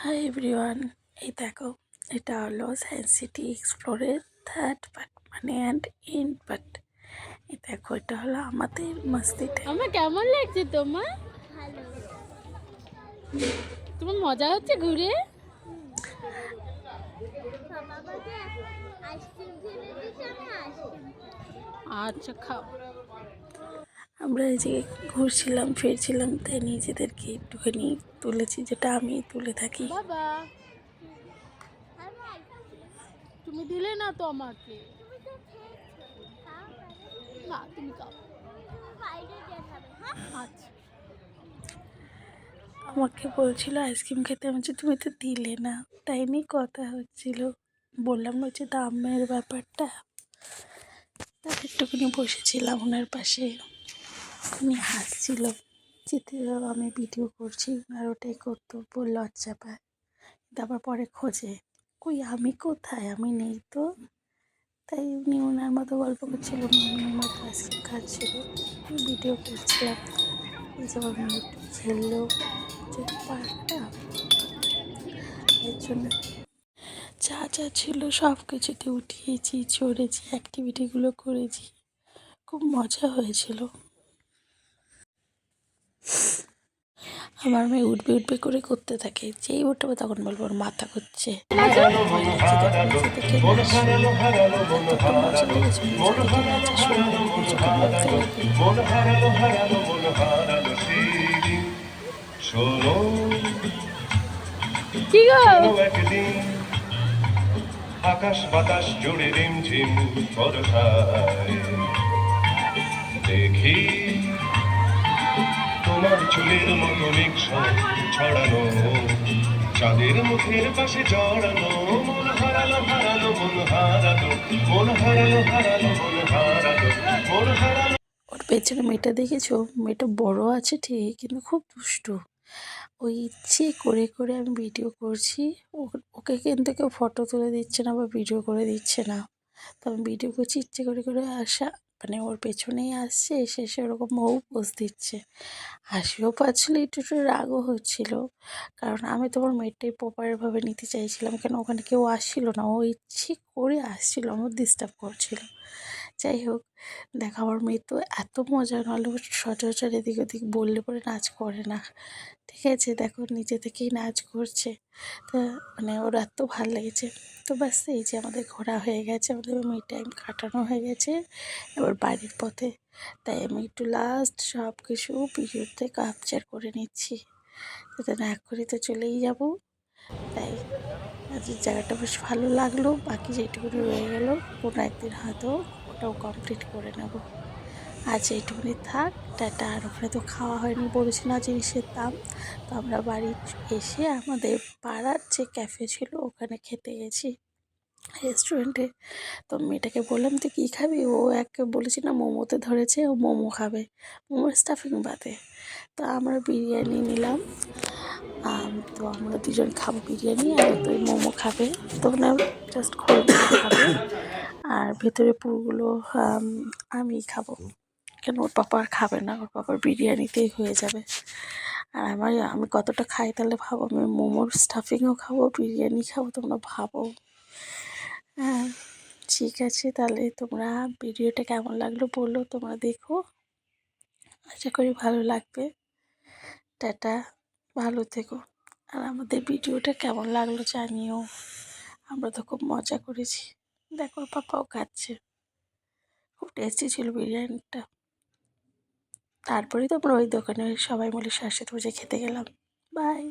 Hi everyone, এই দেখো, এটা হলো সায়েন্স সিটি এক্সপ্লোরের থার্ড পার্ট মানে অ্যান্ড এন্ড পার্ট। এই দেখো, এটা হলো আমাদের মস্তিটা। আমার কেমন লাগছে তোমার? তোমার মজা হচ্ছে ঘুরে? আচ্ছা, খাও। আমরা এই যে ঘুরছিলাম ফিরছিলাম, তাই নিজেদেরকে একটুখানি তুলেছি, যেটা আমি তুলে থাকি। বাবা, তুমি দিলে না তো আমাকে। না, তুমি খাও। আচ্ছা, আমাকে বলছিল আইসক্রিম খেতে, আমি বলছি তুমি তো দিলে না, তাই নিয়ে কথা হচ্ছিল। বললাম না হচ্ছে দামের ব্যাপারটা, তার একটুখানি বসেছিলাম ওনার পাশে। উনি হাসছিল, চিত্রে আমি ভিডিও করছি আর ওটাই করতো, বললো আচ্ছা পায়। তারপর পরে খোঁজে, কই আমি কোথায়, আমি নেই তো। তাই উনি ওনার মতো গল্প করছিল, মেয়ের মতো আইসক্রিম খাচ্ছিল, ভিডিও করছিলাম। এই যে আমার মেয়ে একটু খেললো, যেহেতু পার্কটা, এর জন্য যা যা ছিল সব কিছুতে উঠিয়েছি, চড়েছি, অ্যাক্টিভিটিগুলো করেছি, খুব মজা হয়েছিল। আমার মেয়ে উঠবে উঠবে করে করতে থাকে, যেই উঠবে তখন বলবো ওর মাথা ঘুরছে। এতটা মজা লেগেছে, নিজে থেকে নাচা শুরু করে দিয়েছে, খুব মজা কি গো? আকাশ বাতাস জুড়ে রিমঝিম বর্ষায় দেখি তোমার চুলের মতো নিঃশ্বাস ছড়ানো, চাঁদের মুখের পাশে জড়ানো, মন হারালো হারালো মন হারালো, মন হারালো হারালো মন হারালো, মন হারালো। ওর পেছনে মেয়েটা দেখেছো, মেয়েটা বড় আছে ঠিক, কিন্তু খুব দুষ্টু। ওই ইচ্ছে করে করে আমি ভিডিও করছি, ওকে কিন্তু কেউ ফটো তুলে দিচ্ছে না বা ভিডিও করে দিচ্ছে না। তো আমি ভিডিও করছি ইচ্ছে করে করে, আসা মানে ওর পেছনেই আসছে, এসে এসে ওরকম পোজ দিচ্ছে। হাসিও পাচ্ছিল, একটু একটু রাগও হচ্ছিল, কারণ আমি তোমার মেয়েটাই প্রপারভাবে নিতে চাইছিলাম, কেন ওখানে কেউ আসছিল না, ও ইচ্ছে করে আসছিল, আমার ডিস্টার্ব করছিল। যাই হোক, দেখো আমার মেয়ে তো এত মজা, নাহলে ও সচরাচর এদিক ওদিক বললে পরে নাচ করে না। ঠিক আছে, দেখো নিজে থেকেই নাচ করছে, তো মানে ওর এত ভালো লেগেছে। তো ব্যাস, এই যে আমাদের ঘোরা হয়ে গেছে, আমাদের মি টাইম কাটানো হয়ে গেছে, এবার বাড়ির পথে। তাই আমি একটু লাস্ট সব কিছু ভিডিওতে ক্যাপচার করে নিচ্ছি, যাতে না করে তো চলেই যাব। তাই আজকের জায়গাটা বেশ ভালো লাগলো, বাকি যেটুকু রয়ে গেল কোনো একদিন হয়তো ওটাও কমপ্লিট করে নেব। আজ এইটুকুনি থাক, টাটা। আর ওখানে তো খাওয়া হয়নি, বলেছি না জিনিসের দাম। তো আমরা বাড়ি এসে আমাদের পাড়ার যে ক্যাফে ছিল ওখানে খেতে গেছি, রেস্টুরেন্টে। তো মেয়েটাকে বললাম তুই কী খাবি, ও একে বলেছি না মোমোতে ধরেছে, ও মোমো খাবে, মোমোর স্টাফিং বাদে। তো আমরা বিরিয়ানি নিলাম, তো আমরা দুজন খাবো বিরিয়ানি, আর তো মোমো খাবে। তো ওনার জাস্ট খোল খাবে, আর ভেতরে পুরগুলো আমি খাবো, কেন ওর পাপা আর খাবে না, ওর পাপার বিরিয়ানিতেই হয়ে যাবে। আর আমি কতটা খাই তাহলে ভাবো, আমি মোমোর স্টাফিংও খাবো, বিরিয়ানি খাবো, তোমরা ভাবো। হ্যাঁ, ঠিক আছে, তাহলে তোমরা ভিডিওটা কেমন লাগলো বললো, তোমরা দেখো, আশা করি ভালো লাগবে। টাটা, ভালো থেকো। আর আমাদের ভিডিওটা কেমন লাগলো জানিও, আমরা তো খুব মজা করেছি। দেখো ওর পাপাও খাচ্ছে, খুব টেস্টি ছিল বিরিয়ানিটা। তারপরেই তো আমরা ওই দোকানে সবাই মিলে সাথে বসে খেতে গেলাম। বাই।